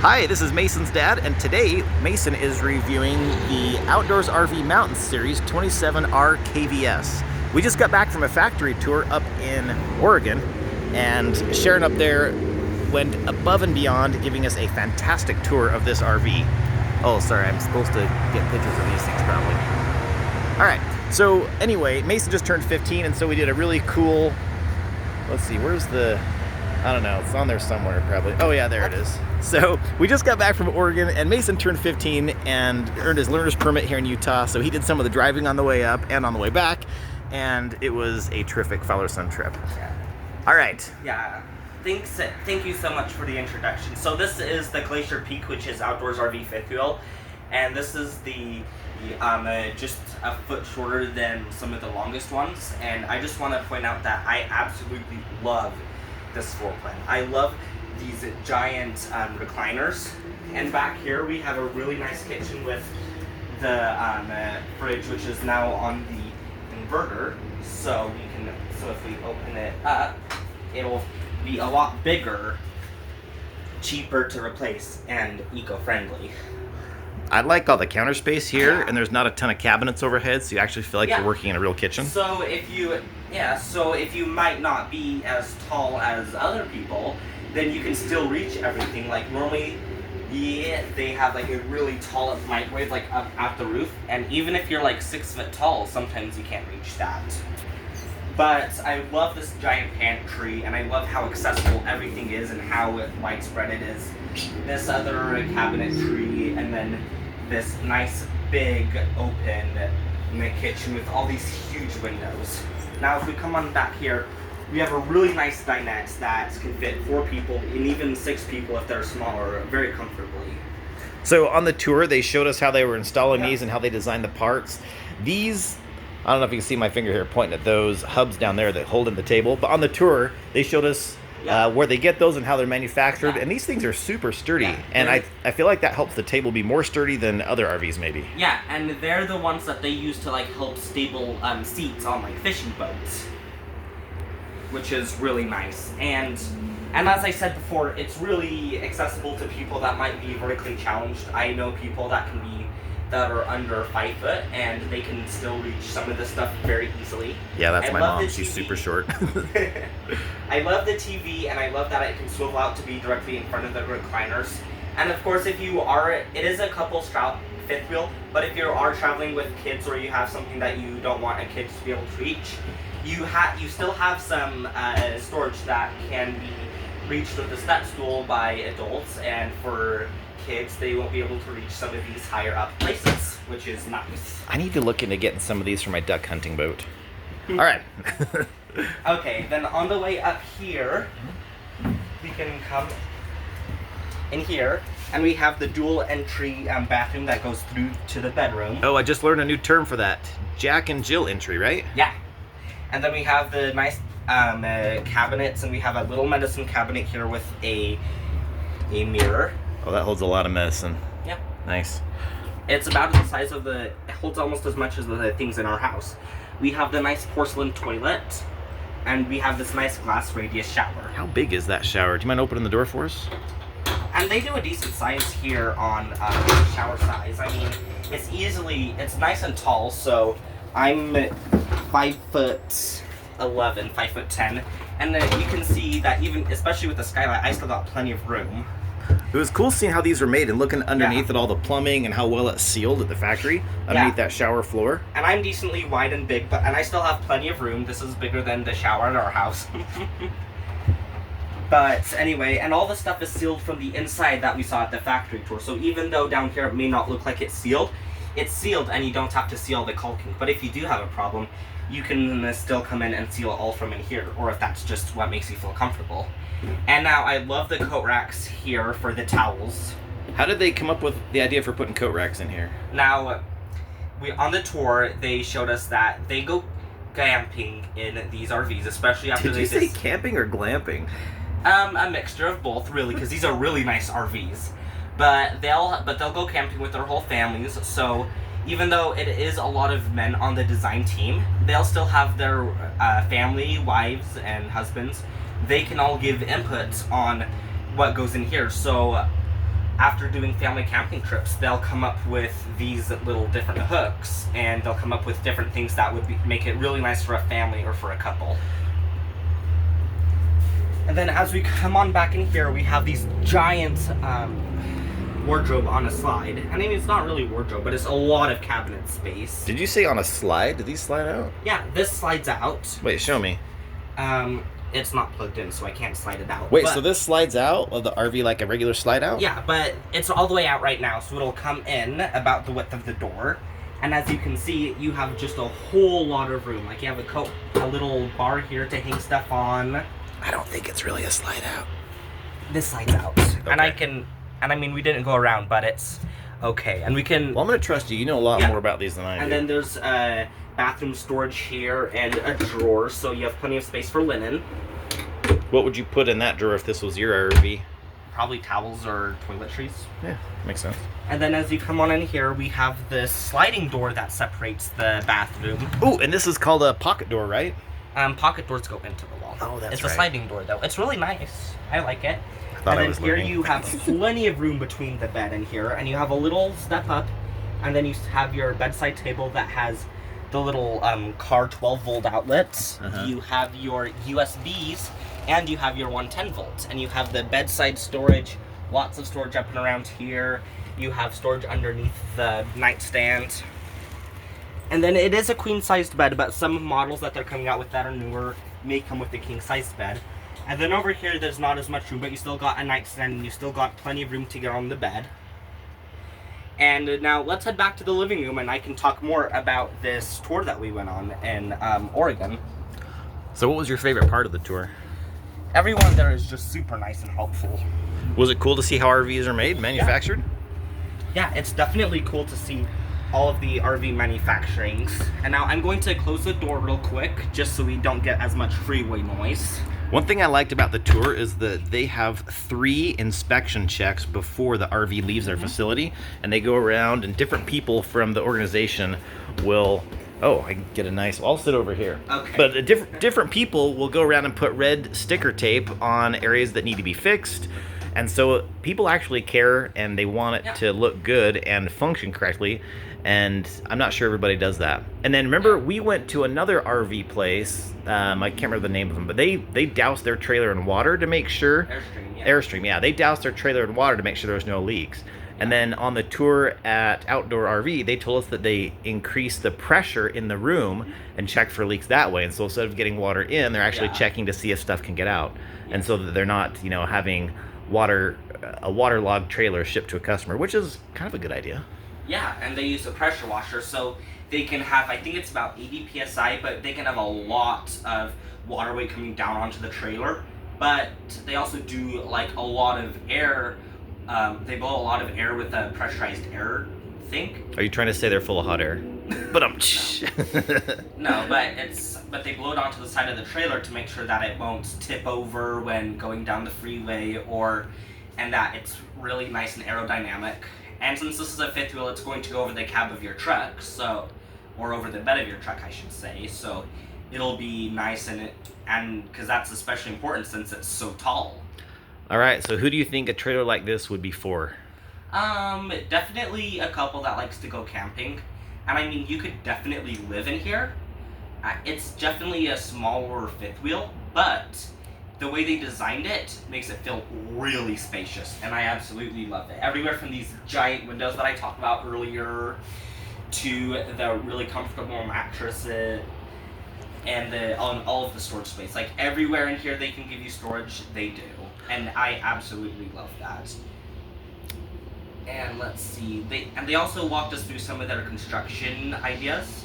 Hi, this is Mason's dad, and today Mason is reviewing the Outdoors RV Mountain Series 27KVS. We just got back from a factory tour up in Oregon, and Sharon up there went above and beyond, giving us a fantastic tour of this RV. Oh, sorry, I'm supposed to get pictures of these things probably. All right, so anyway, Mason just turned 15, and so we did a really cool, let's see, where's the, I don't know, it's on there somewhere probably. Oh yeah, there it is. So we just got back from Oregon, and Mason turned 15 and earned his learner's permit here in Utah. So he did some of the driving on the way up and on the way back, and it was a terrific father-son trip. Yeah. All right. Yeah. Thank you so much for the introduction. So this is the Glaicer Peak, which is Outdoors RV fifth wheel, and this is the just a foot shorter than some of the longest ones. And I just want to point out that I absolutely love this floor plan. I love these giant recliners, and back here we have a really nice kitchen with the fridge, which is now on the inverter. So if we open it up, it'll be a lot bigger, cheaper to replace, and eco-friendly. I like all the counter space here, and there's not a ton of cabinets overhead, so you actually feel like you're working in a real kitchen. So if you might not be as tall as other people, then you can still reach everything. Like normally, they have like a really tall microwave like up at the roof, and even if you're like 6 foot tall, sometimes you can't reach that. But I love this giant pantry, and I love how accessible everything is and how widespread it is. This other cabinetry, and then this nice big open kitchen with all these huge windows. Now if we come on back here, we have a really nice dinette that can fit 4 people and even 6 people if they're smaller very comfortably. So on the tour, they showed us how they were installing these and how they designed the parts. These, I don't know if you can see my finger here pointing at those hubs down there that hold in the table, but on the tour, they showed us where they get those and how they're manufactured, and these things are super sturdy, and I feel like that helps the table be more sturdy than other RVs maybe. Yeah, and they're the ones that they use to like help stable seats on like fishing boats, which is really nice. And as I said before, it's really accessible to people that might be vertically challenged. I know people that are under 5 foot, and they can still reach some of this stuff very easily. Yeah, that's my mom. She's super short. I love the TV, and I love that it can swivel out to be directly in front of the recliners. And of course, if you are, it is a couples fifth wheel, but if you are traveling with kids, or you have something that you don't want a kid to be able to reach, you still have some storage that can be reached with the step stool by adults, and for kids, they won't be able to reach some of these higher up places, which is nice. I need to look into getting some of these for my duck hunting boat. All right. Okay, then on the way up here, we can come in here, and we have the dual entry bathroom that goes through to the bedroom. Oh, I just learned a new term for that. Jack and Jill entry, right? Yeah. And then we have the nice cabinets, and we have a little medicine cabinet here with a mirror. Oh, that holds a lot of medicine. Yeah. Nice. It's about the size of it holds almost as much as the things in our house. We have the nice porcelain toilet, and we have this nice glass radius shower. How big is that shower? Do you mind opening the door for us? And they do a decent size here on shower size. I mean, it's nice and tall, so I'm 5'11", 5'10", and you can see that even, especially with the skylight, I still got plenty of room. It was cool seeing how these were made and looking underneath at all the plumbing and how well it's sealed at the factory underneath that shower floor. And I'm decently wide and big, and I still have plenty of room. This is bigger than the shower at our house. But anyway, and all the stuff is sealed from the inside that we saw at the factory tour. So even though down here it may not look like it's sealed and you don't have to seal the caulking. But if you do have a problem, you can still come in and seal it all from in here, or if that's just what makes you feel comfortable. And now I love the coat racks here for the towels. How did they come up with the idea for putting coat racks in here? Now, on the tour, they showed us that they go glamping in these RVs, especially after Did you say camping or glamping? A mixture of both, really, because these are really nice RVs. But they'll go camping with their whole families. So even though it is a lot of men on the design team, they'll still have their family, wives, and husbands. They can all give input on what goes in here. So after doing family camping trips, they'll come up with these little different hooks, and they'll come up with different things that would make it really nice for a family or for a couple. And then as we come on back in here, we have these giant wardrobe on a slide. I mean, it's not really wardrobe, but it's a lot of cabinet space. Did you say on a slide? Did these slide out? Yeah, this slides out. Wait, show me. It's not plugged in, so I can't slide it out. Wait, but, so this slides out of the RV like a regular slide out? Yeah, but it's all the way out right now, so it'll come in about the width of the door. And as you can see, you have just a whole lot of room. Like, you have a little bar here to hang stuff on. I don't think it's really a slide out. This slides out. Okay. And I mean, we didn't go around, but it's okay. And we can... Well, I'm going to trust you. You know a lot more about these than I do. And then there's bathroom storage here and a drawer, so you have plenty of space for linen. What would you put in that drawer if this was your RV? Probably towels or toiletries. Yeah, makes sense. And then as you come on in here, we have this sliding door that separates the bathroom. Ooh, and this is called a pocket door, right? Pocket doors go into the wall. Oh, that's It's right. a sliding door, though. It's really nice. I like it. I And I then was here learning. you have plenty of room between the bed and here, and you have a little step up, and then you have your bedside table that has the little car 12-volt outlets. You have your USBs, and you have your 110 volts, and you have the bedside storage, lots of storage up and around here. You have storage underneath the nightstand. And then it is a queen-sized bed, but some models that they're coming out with that are newer may come with a king-sized bed. And then over here, there's not as much room, but you still got a nightstand, and you still got plenty of room to get on the bed. And now let's head back to the living room, and I can talk more about this tour that we went on in Oregon. So what was your favorite part of the tour? Everyone there is just super nice and helpful. Was it cool to see how RVs are made, manufactured? Yeah, it's definitely cool to see all of the RV manufacturings. And now I'm going to close the door real quick, just so we don't get as much freeway noise. One thing I liked about the tour is that they have 3 inspection checks before the RV leaves their facility, and they go around, and different people from the organization will... Oh, I can get a nice... I'll sit over here. Okay. But different people will go around and put red sticker tape on areas that need to be fixed, and so people actually care, and they want it to look good and function correctly, and I'm not sure everybody does that. And then remember, we went to another RV place, I can't remember the name of them, but they doused their trailer in water to make sure... Airstream, yeah. They doused their trailer in water to make sure there was no leaks. And then on the tour at Outdoor RV, they told us that they increased the pressure in the room and checked for leaks that way. And so instead of getting water in, they're actually checking to see if stuff can get out. And so that they're not, having a waterlogged trailer shipped to a customer, which is kind of a good idea. Yeah, and they use a pressure washer, so they can have, I think it's about 80 psi, but they can have a lot of water weight coming down onto the trailer. But they also do like a lot of air. They blow a lot of air with a pressurized air thing. Are you trying to say they're full of hot air? But No, but they blow it onto the side of the trailer to make sure that it won't tip over when going down the freeway, and that it's really nice and aerodynamic. And since this is a fifth wheel, it's going to go over the cab of your truck, or over the bed of your truck, I should say. So it'll be nice, and because that's especially important since it's so tall. All right, so who do you think a trailer like this would be for? Definitely a couple that likes to go camping. And I mean, you could definitely live in here. It's definitely a smaller fifth wheel, but the way they designed it makes it feel really spacious, and I absolutely love it. Everywhere from these giant windows that I talked about earlier to the really comfortable mattresses and all of the storage space. Like, everywhere in here they can give you storage, they do. And I absolutely love that. And let's see, they also walked us through some of their construction ideas.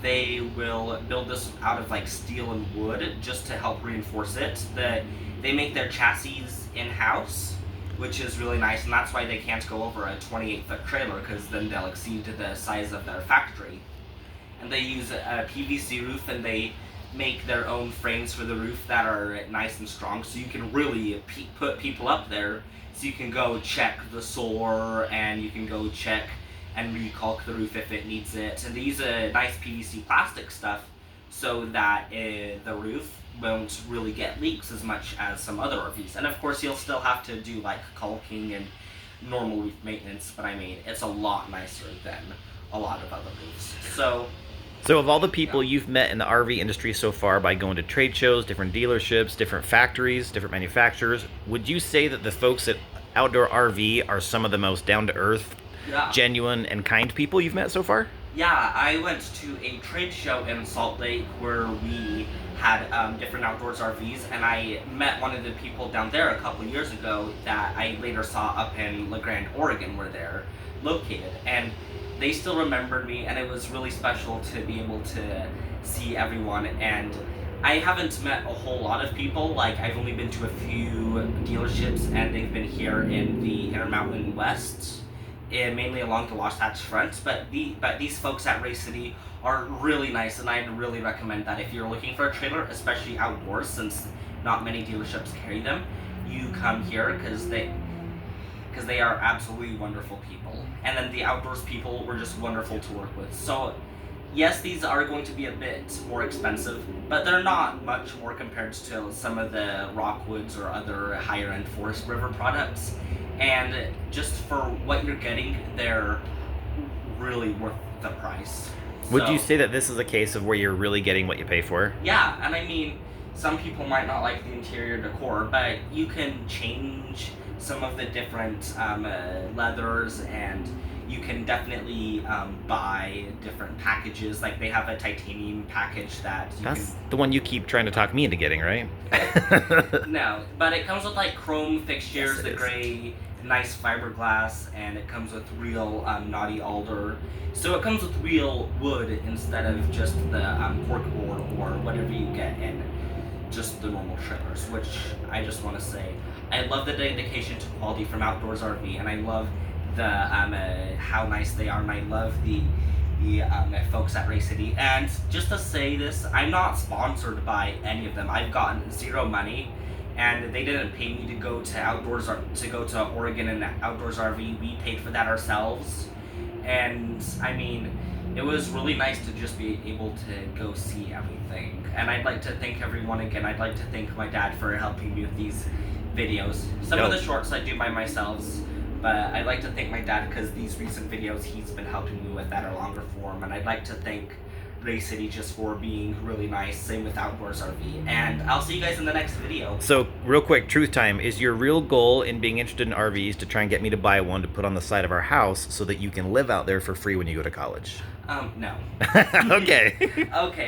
They will build this out of like steel and wood just to help reinforce it. They make their chassis in-house, which is really nice, and that's why they can't go over a 28-foot trailer, because then they'll exceed the size of their factory. And they use a PVC roof, and they make their own frames for the roof that are nice and strong, so you can really put people up there, so you can go check the solar, and you can go check and recalc the roof if it needs it. And they use a nice PVC plastic stuff so that the roof won't really get leaks as much as some other RVs. And of course, you'll still have to do like caulking and normal roof maintenance, but I mean, it's a lot nicer than a lot of other roofs. So of all the people Yeah. you've met in the RV industry so far by going to trade shows, different dealerships, different factories, different manufacturers, would you say that the folks at Outdoor RV are some of the most down-to-earth, Yeah. genuine, and kind people you've met so far? Yeah, I went to a trade show in Salt Lake where we had different outdoors RVs, and I met one of the people down there a couple years ago that I later saw up in La Grande, Oregon, where they're located. And they still remembered me, and it was really special to be able to see everyone. And I haven't met a whole lot of people. Like, I've only been to a few dealerships, and they've been here in the Intermountain West, mainly along the Wasatch Front. But these folks at Race City are really nice, and I'd really recommend that if you're looking for a trailer, especially outdoors, since not many dealerships carry them, you come here because they are absolutely wonderful people. And then the outdoors people were just wonderful to work with. So yes, these are going to be a bit more expensive, but they're not much more compared to some of the Rockwoods or other higher end Forest River products. And just for what you're getting, they're really worth the price. Would So, you say that this is a case of where you're really getting what you pay for? yeah, and I mean, some people might not like the interior decor, but you can change some of the different leathers, and you can definitely buy different packages. Like, they have a titanium package that you That's the one you keep trying to talk me into getting, right? can. No, but it comes with like chrome fixtures, Yes, it the is. gray, nice fiberglass, and it comes with real knotty alder. So it comes with real wood instead of just the corkboard or whatever you get in just the normal trailers, which I just want to say, I love the dedication to quality from Outdoors RV, and I love the how nice they are, and I love the folks at Race City. And just to say this, I'm not sponsored by any of them. I've gotten zero money, and they didn't pay me to go to Oregon and Outdoors RV. We paid for that ourselves, and I mean, it was really nice to just be able to go see everything. And I'd like to thank everyone again. I'd like to thank my dad for helping me with these videos. Some of the shorts I do by myself, but I'd like to thank my dad because these recent videos he's been helping me with that are longer form. And I'd like to thank Race City just for being really nice. Same with Outdoors RV. And I'll see you guys in the next video. So, real quick, truth time. Is your real goal in being interested in RVs to try and get me to buy one to put on the side of our house so that you can live out there for free when you go to college? No. Okay. Okay.